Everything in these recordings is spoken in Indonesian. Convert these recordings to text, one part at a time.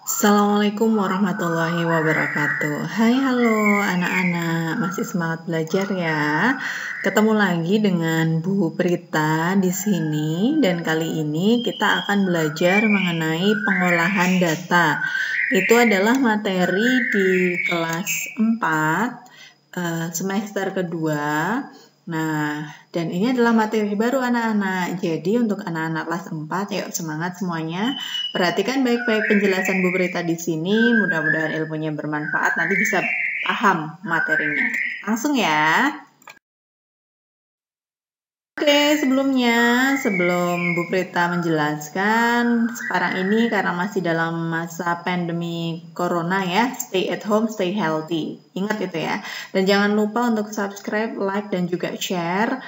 Assalamualaikum warahmatullahi wabarakatuh. Hai, halo anak-anak, masih semangat belajar ya? Ketemu lagi dengan Bu Prita di sini dan kali ini kita akan belajar mengenai pengolahan data. Itu adalah materi di kelas 4 semester kedua. Nah, dan ini adalah materi baru anak-anak. Jadi untuk anak-anak kelas 4, yuk semangat semuanya. Perhatikan baik-baik penjelasan Bu Prita di sini. Mudah-mudahan ilmunya bermanfaat. Nanti bisa paham materinya. Langsung ya. Oke, sebelum Bu Prita menjelaskan, sekarang ini karena masih dalam masa pandemi corona ya, stay at home, stay healthy. Ingat itu ya. Dan jangan lupa untuk subscribe, like, dan juga share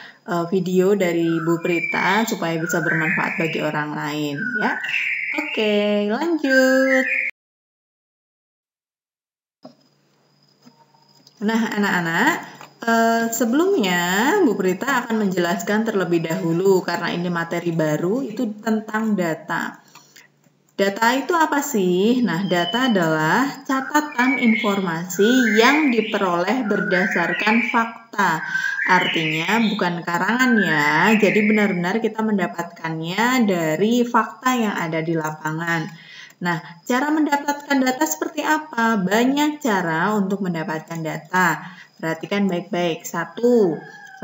video dari Bu Prita supaya bisa bermanfaat bagi orang lain ya. Oke, lanjut. Nah, anak-anak, sebelumnya Bu Prita akan menjelaskan terlebih dahulu karena ini materi baru itu tentang data. Data itu apa sih? Nah, data adalah catatan informasi yang diperoleh berdasarkan fakta. Artinya bukan karangan ya. Jadi benar-benar kita mendapatkannya dari fakta yang ada di lapangan. Nah, cara mendapatkan data seperti apa? Banyak cara untuk mendapatkan data. Perhatikan baik-baik. 1.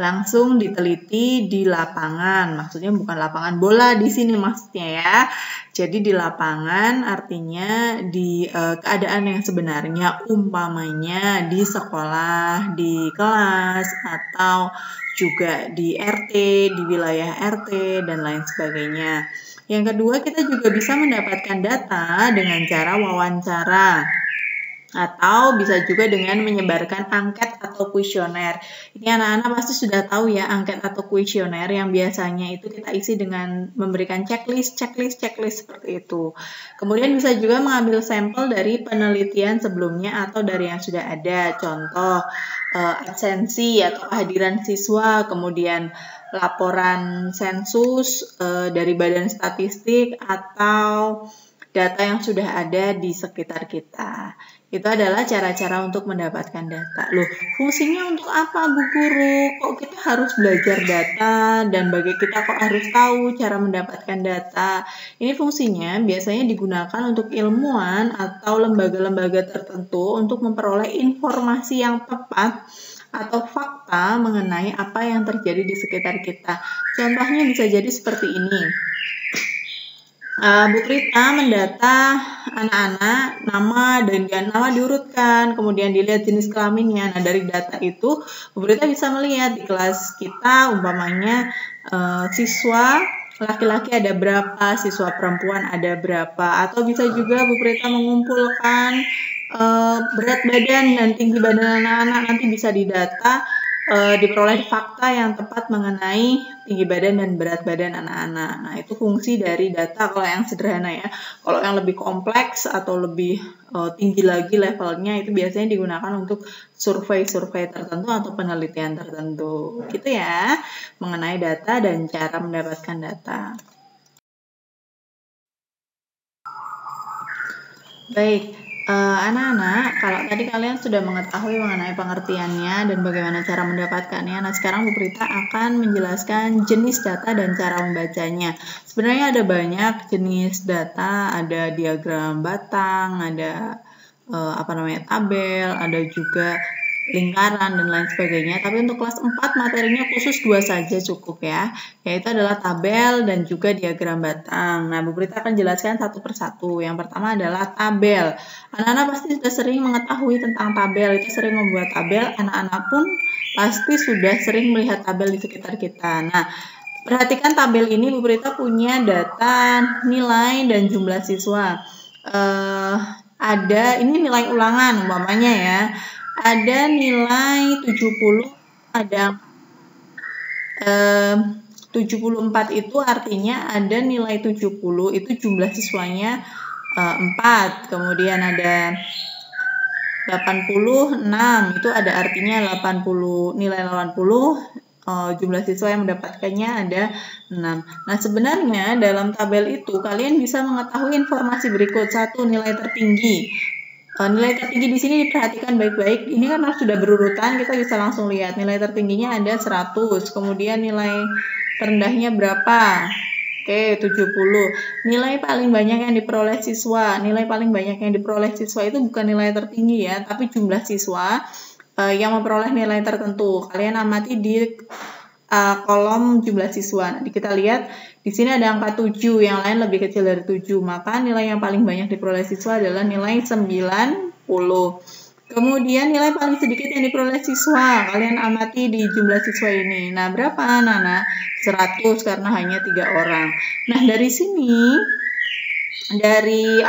Langsung diteliti di lapangan. Maksudnya bukan lapangan bola di sini maksudnya ya. Jadi di lapangan artinya di keadaan yang sebenarnya, umpamanya di sekolah, di kelas, atau juga di RT, di wilayah RT, dan lain sebagainya. Yang kedua, kita juga bisa mendapatkan data dengan cara wawancara atau bisa juga dengan menyebarkan angket atau kuesioner. Ini anak-anak pasti sudah tahu ya angket atau kuesioner yang biasanya itu kita isi dengan memberikan checklist seperti itu. Kemudian bisa juga mengambil sampel dari penelitian sebelumnya atau dari yang sudah ada. Contoh absensi atau kehadiran siswa, kemudian laporan sensus dari Badan Statistik atau data yang sudah ada di sekitar kita. Itu adalah cara-cara untuk mendapatkan data. Loh, fungsinya untuk apa Bu Guru? Kok kita harus belajar data dan bagi kita kok harus tahu cara mendapatkan data? Ini fungsinya biasanya digunakan untuk ilmuwan atau lembaga-lembaga tertentu untuk memperoleh informasi yang tepat atau fakta mengenai apa yang terjadi di sekitar kita. Contohnya bisa jadi seperti ini. Bu Prita mendata anak-anak, nama diurutkan, kemudian dilihat jenis kelaminnya. Nah, dari data itu Bu Prita bisa melihat di kelas kita umpamanya siswa laki-laki ada berapa, siswa perempuan ada berapa, atau bisa juga Bu Prita mengumpulkan berat badan dan tinggi badan anak-anak, nanti bisa didata, diperoleh fakta yang tepat mengenai tinggi badan dan berat badan anak-anak. Nah, itu fungsi dari data kalau yang sederhana ya. Kalau yang lebih kompleks atau lebih tinggi lagi levelnya itu biasanya digunakan untuk survei-survei tertentu atau penelitian tertentu. Gitu ya, mengenai data dan cara mendapatkan data. Baik. Anak-anak, kalau tadi kalian sudah mengetahui mengenai pengertiannya dan bagaimana cara mendapatkannya, nah sekarang Bu Prita akan menjelaskan jenis data dan cara membacanya. Sebenarnya ada banyak jenis data, ada diagram batang, ada tabel, ada juga lingkaran dan lain sebagainya. Tapi untuk kelas 4 materinya khusus 2 saja cukup ya, yaitu adalah tabel dan juga diagram batang. Nah, Bu Prita akan jelaskan satu persatu. Yang pertama adalah tabel. Anak-anak pasti sudah sering mengetahui tentang tabel, itu sering membuat tabel, anak-anak pun pasti sudah sering melihat tabel di sekitar kita. Nah, perhatikan tabel ini Bu Prita punya data nilai dan jumlah siswa. Ada ini nilai ulangan umpamanya ya. Ada nilai 70, ada 74 itu artinya ada nilai 70 itu jumlah siswanya 4. Kemudian ada 86 itu ada artinya 80, nilai 80 jumlah siswa yang mendapatkannya ada 6. Nah, sebenarnya dalam tabel itu kalian bisa mengetahui informasi berikut. 1. Nilai tertinggi. Nilai tertinggi di sini diperhatikan baik-baik. Ini kan sudah berurutan, kita bisa langsung lihat. Nilai tertingginya ada 100. Kemudian nilai terendahnya berapa? Oke, 70. Nilai paling banyak yang diperoleh siswa. Nilai paling banyak yang diperoleh siswa itu bukan nilai tertinggi ya, tapi jumlah siswa yang memperoleh nilai tertentu. Kalian amati di kolom jumlah siswa. Nanti kita lihat di sini ada angka 7, yang lain lebih kecil dari 7. Maka nilai yang paling banyak diperoleh siswa adalah nilai 90. Kemudian nilai paling sedikit yang diperoleh siswa, kalian amati di jumlah siswa ini. Nah, berapa anak-anak? 100 karena hanya 3 orang. Nah, dari sini, dari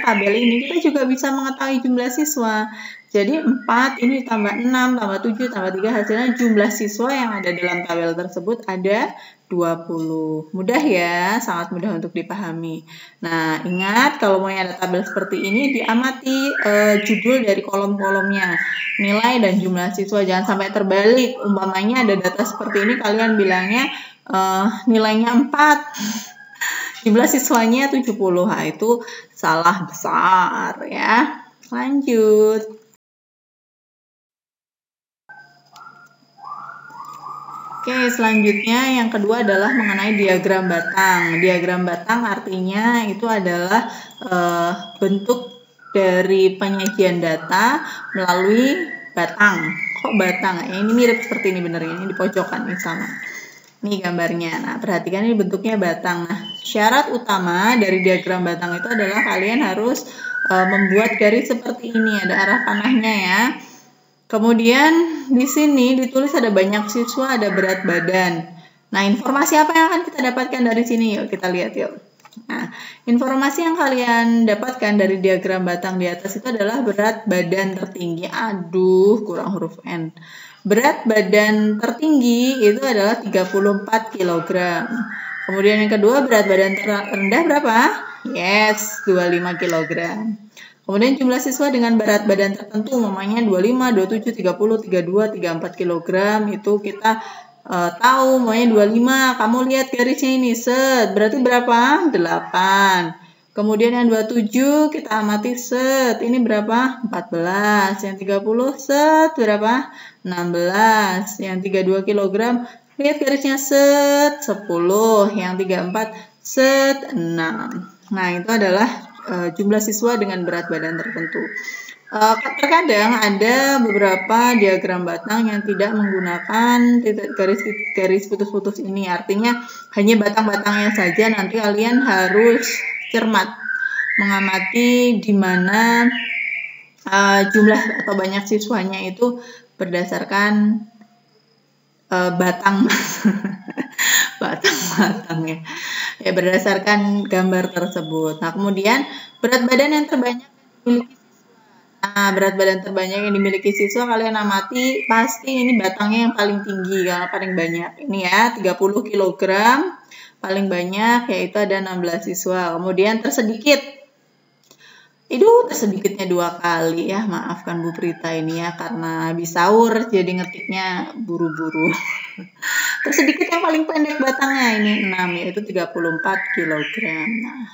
tabel ini, kita juga bisa mengetahui jumlah siswa. Jadi 4 ini tambah 6, tambah 7, tambah 3, hasilnya jumlah siswa yang ada dalam tabel tersebut ada 20. Mudah ya, sangat mudah untuk dipahami. Nah, ingat kalau mau ada tabel seperti ini, diamati judul dari kolom-kolomnya. Nilai dan jumlah siswa, jangan sampai terbalik. Umpamanya ada data seperti ini, kalian bilangnya nilainya 4. Jumlah siswanya 70. Nah, itu salah besar ya. Lanjut. Oke, selanjutnya yang kedua adalah mengenai diagram batang. Diagram batang artinya itu adalah bentuk dari penyajian data melalui batang. Kok batang? Ini mirip seperti ini benernya, ini di pojokan nih sama. Ini gambarnya. Nah, perhatikan ini bentuknya batang. Nah, syarat utama dari diagram batang itu adalah kalian harus membuat garis seperti ini, ada arah panahnya ya. Kemudian di sini ditulis ada banyak siswa, ada berat badan. Nah, informasi apa yang akan kita dapatkan dari sini? Yuk kita lihat yuk. Nah, informasi yang kalian dapatkan dari diagram batang di atas itu adalah berat badan tertinggi. Aduh, kurang huruf N. Berat badan tertinggi itu adalah 34 kg. Kemudian yang kedua, berat badan terendah berapa? Yes, 25 kg. Kemudian jumlah siswa dengan berat badan tertentu, namanya 25, 27, 30, 32, 34 kg, itu kita tahu, maunya 25. Kamu lihat garisnya ini, set, berarti berapa? 8. Kemudian yang 27, kita amati, set, ini berapa? 14. Yang 30, set, berapa? 16. Yang 32 kg, lihat garisnya, set, 10. Yang 34, set, 6. Nah, itu adalah jumlah siswa dengan berat badan tertentu. Terkadang ada beberapa diagram batang yang tidak menggunakan garis putus-putus ini. Artinya hanya batang-batangnya saja. Nanti kalian harus cermat mengamati di mana jumlah atau banyak siswanya itu berdasarkan batang batang-batangnya ya, berdasarkan gambar tersebut. Nah, kemudian berat badan yang terbanyak dimiliki siswa. Nah, berat badan terbanyak yang dimiliki siswa kalian amati, pasti ini batangnya yang paling tinggi karena paling banyak. Ini ya, 30 kg paling banyak, yaitu ada 16 siswa. Kemudian tersedikit, tersedikitnya 2 kali ya, maafkan Bu Prita ini ya, karena habis sahur jadi ngetiknya buru-buru. Tersedikit yang paling pendek batangnya ini 6, yaitu 34 kg. Nah,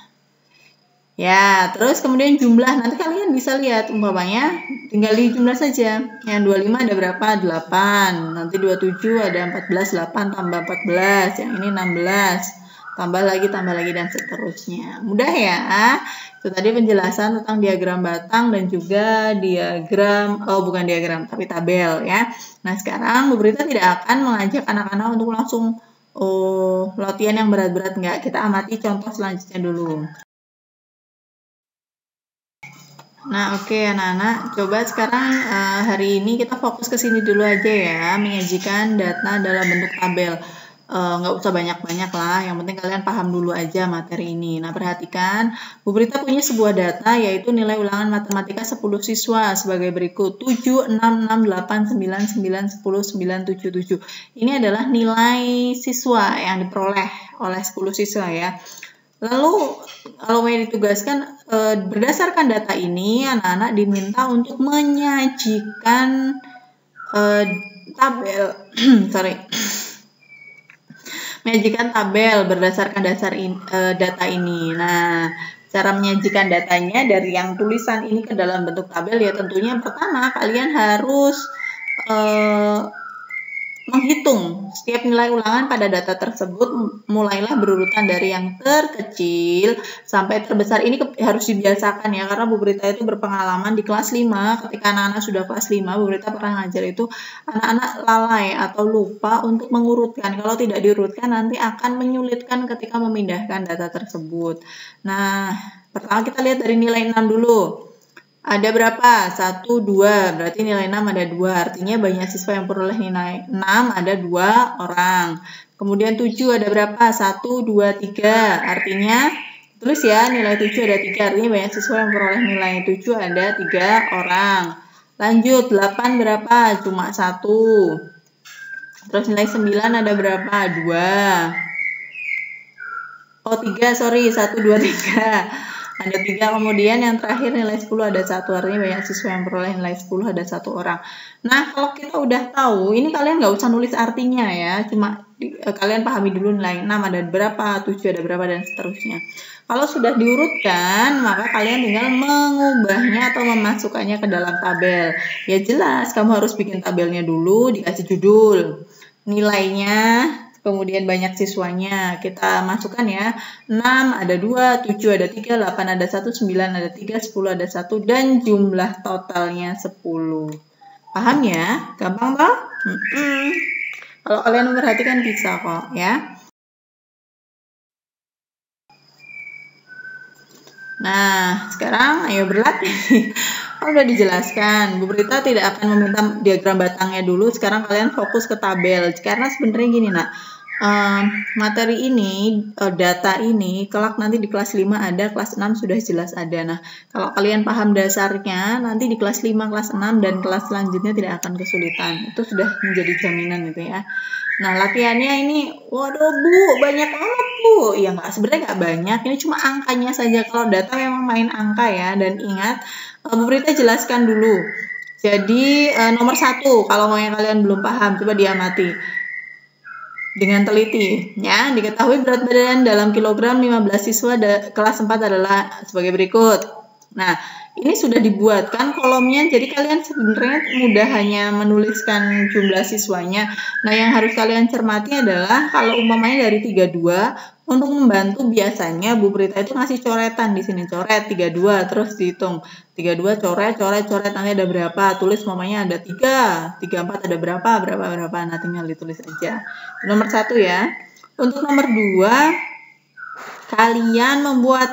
ya, terus kemudian jumlah, nanti kalian bisa lihat umpamanya tinggal di jumlah saja. Yang 25 ada berapa? 8. Nanti 27 ada 14, 8 tambah 14. Yang ini 16. Tambah lagi dan seterusnya. Mudah ya. Itu tadi penjelasan tentang diagram batang dan juga bukan diagram tapi tabel ya. Nah, sekarang Bu Prita tidak akan mengajak anak-anak untuk langsung latihan yang berat-berat, enggak. Kita amati contoh selanjutnya dulu. Nah, oke anak-anak, coba sekarang hari ini kita fokus ke sini dulu aja ya, menyajikan data dalam bentuk tabel. Nggak usah banyak-banyak lah, yang penting kalian paham dulu aja materi ini. Nah, perhatikan, Bu Prita punya sebuah data yaitu nilai ulangan matematika 10 siswa sebagai berikut: 7, 6, 6, 8, 9, 9, 10, 9, 7, 7. Ini adalah nilai siswa yang diperoleh oleh 10 siswa ya. Lalu, kalau mau ditugaskan, berdasarkan data ini, anak-anak diminta untuk menyajikan tabel, menyajikan tabel berdasarkan data ini. Nah, cara menyajikan datanya dari yang tulisan ini ke dalam bentuk tabel ya tentunya pertama kalian harus menghitung setiap nilai ulangan pada data tersebut, mulailah berurutan dari yang terkecil sampai terbesar. Ini harus dibiasakan ya, karena Bu Brita itu berpengalaman di kelas 5, ketika anak-anak sudah kelas 5, Bu Brita pernah ngajar itu anak-anak lalai atau lupa untuk mengurutkan. Kalau tidak diurutkan nanti akan menyulitkan ketika memindahkan data tersebut. Nah, pertama kita lihat dari nilai 6 dulu. Ada berapa? 1, 2. Berarti nilai 6 ada 2. Artinya banyak siswa yang peroleh nilai 6 ada 2 orang. Kemudian 7 ada berapa? 1, 2, 3. Artinya, tulis ya, nilai 7 ada 3. Artinya banyak siswa yang peroleh nilai 7 ada 3 orang. Lanjut, 8 berapa? Cuma 1. Terus nilai 9 ada berapa? 2. Oh, 3, sorry. 1, 2, 3. Ada 3, kemudian yang terakhir nilai 10 ada 1, artinya banyak siswa yang peroleh nilai 10 ada 1 orang. Nah, kalau kita udah tahu, ini kalian nggak usah nulis artinya ya, cuma kalian pahami dulu nilai 6 ada berapa, 7 ada berapa, dan seterusnya. Kalau sudah diurutkan, maka kalian tinggal mengubahnya atau memasukkannya ke dalam tabel. Ya jelas, kamu harus bikin tabelnya dulu, dikasih judul, nilainya, kemudian banyak siswanya, kita masukkan ya, 6 ada 2, 7 ada 3, 8 ada 1, 9 ada 3, 10 ada 1, dan jumlah totalnya 10. Paham ya? Gampang toh? Kalau kalian memperhatikan bisa kok ya. Nah, sekarang ayo berlatih. Udah dijelaskan, Bu Brita tidak akan meminta diagram batangnya dulu, sekarang kalian fokus ke tabel. Karena sebenarnya gini nak, materi ini, data ini, kelak nanti di kelas 5 ada, kelas 6 sudah jelas ada. Nah, kalau kalian paham dasarnya, nanti di kelas 5, kelas 6, dan kelas selanjutnya tidak akan kesulitan. Itu sudah menjadi jaminan gitu ya. Nah, latihannya ini, waduh Bu, banyak amat Bu. Ya nggak, sebenarnya nggak banyak, ini cuma angkanya saja. Kalau data memang main angka ya, dan ingat, Bu Brita jelaskan dulu. Jadi nomor 1, kalau mau yang kalian belum paham, coba diamati dengan teliti. Ya, diketahui berat badan dalam kilogram 15 siswa kelas 4 adalah sebagai berikut. Nah, ini sudah dibuatkan kolomnya, jadi kalian sebenarnya mudah hanya menuliskan jumlah siswanya. Nah, yang harus kalian cermati adalah kalau umpamanya dari 32, untuk membantu biasanya Bu Brita itu ngasih coretan di sini, coret 32, terus dihitung 32 coret, nanti ada berapa, tulis umpamanya ada 3, 34 ada berapa. Nah, tinggal ditulis aja. Nomor 1 ya. Untuk nomor 2, kalian membuat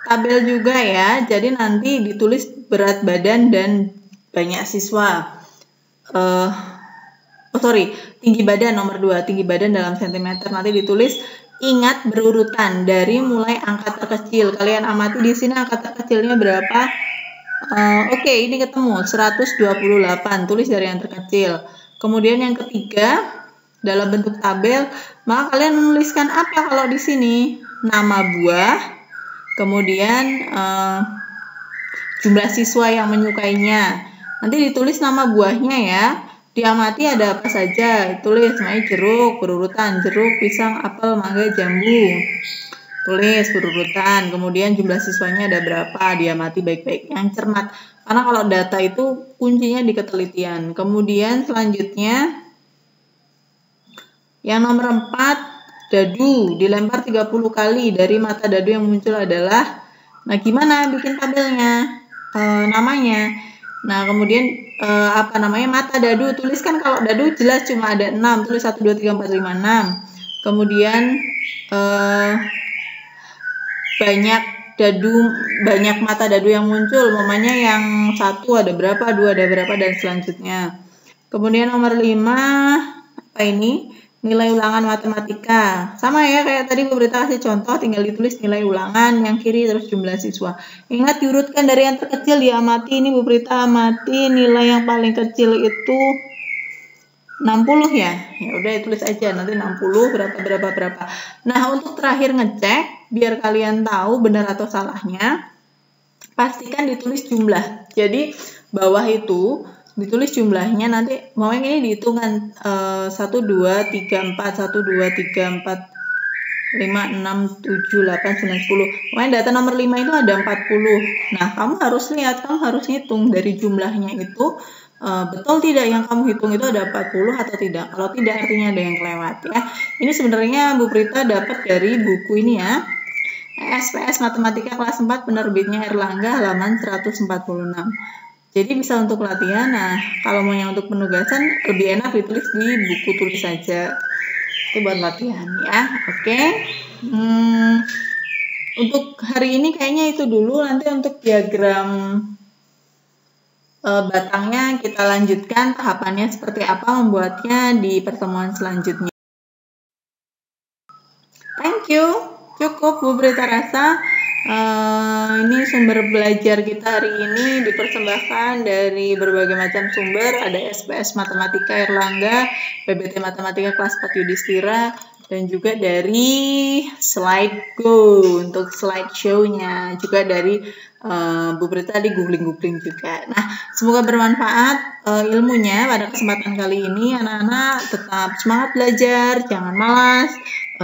tabel juga ya, jadi nanti ditulis berat badan dan banyak siswa. Tinggi badan nomor 2, tinggi badan dalam sentimeter, nanti ditulis, ingat berurutan dari mulai angka terkecil. Kalian amati di sini angka terkecilnya berapa? Oke, ini ketemu 128, tulis dari yang terkecil. Kemudian yang ketiga, dalam bentuk tabel, maka kalian menuliskan apa kalau di sini? Nama buah, kemudian jumlah siswa yang menyukainya. Nanti ditulis nama buahnya ya. Diamati ada apa saja. Tulis namanya jeruk, berurutan. Jeruk, pisang, apel, mangga, jambu. Tulis berurutan. Kemudian jumlah siswanya ada berapa. Diamati baik-baik. Yang cermat. Karena kalau data itu kuncinya di ketelitian. Kemudian selanjutnya, yang nomor 4, dadu. Dilempar 30 kali. Dari mata dadu yang muncul adalah, nah gimana bikin tabelnya? Namanya. Nah, kemudian mata dadu, tuliskan kalau dadu jelas cuma ada 6, tulis 1, 2, 3, 4, 5, 6. Kemudian banyak mata dadu yang muncul, umpamanya yang 1 ada berapa, 2 ada berapa, dan selanjutnya. Kemudian nomor 5, apa ini? Nilai ulangan matematika. Sama ya kayak tadi Bu Brita kasih contoh, tinggal ditulis nilai ulangan, yang kiri terus jumlah siswa. Ingat diurutkan dari yang terkecil, diamati. Ini Bu Brita amati nilai yang paling kecil itu 60 ya. Ya udah tulis aja nanti 60 berapa. Nah, untuk terakhir ngecek biar kalian tahu benar atau salahnya, pastikan ditulis jumlah. Jadi bawah itu ditulis jumlahnya, nanti mau yang ini dihitungkan 1, 2, 3, 4, 1, 2, 3, 4, 5, 6, 7, 8, 9, 10. Pokoknya data nomor 5 itu ada 40. Nah, kamu harus lihat, kamu harus hitung dari jumlahnya itu betul tidak yang kamu hitung itu ada 40 atau tidak. Kalau tidak artinya ada yang kelewat ya. Ini sebenarnya Bu Prita dapat dari buku ini ya. SPS Matematika kelas 4 penerbitnya Erlangga halaman 146. Jadi bisa untuk latihan. Nah, kalau mau yang untuk penugasan lebih enak ditulis di buku tulis saja. Itu buat latihan ya. Oke. Untuk hari ini kayaknya itu dulu. Nanti untuk diagram batangnya kita lanjutkan tahapannya seperti apa membuatnya di pertemuan selanjutnya. Thank you. Cukup Bu Prita rasa. Ini sumber belajar kita hari ini dipersembahkan dari berbagai macam sumber. Ada SPS Matematika Erlangga, PBT Matematika kelas 4 Yudhistira, dan juga dari Slide.Go untuk slideshow-nya. Juga dari Bu Prita di googling juga. Nah, semoga bermanfaat ilmunya pada kesempatan kali ini. Anak-anak tetap semangat belajar, jangan malas.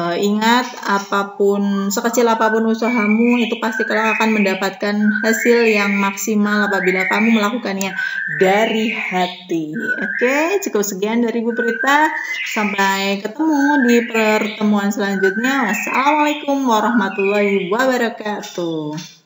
Ingat, apapun, sekecil apapun usahamu, itu pasti kamu akan mendapatkan hasil yang maksimal apabila kamu melakukannya dari hati. Oke, cukup sekian dari Bu Prita. Sampai ketemu di pertemuan selanjutnya. Wassalamualaikum warahmatullahi wabarakatuh.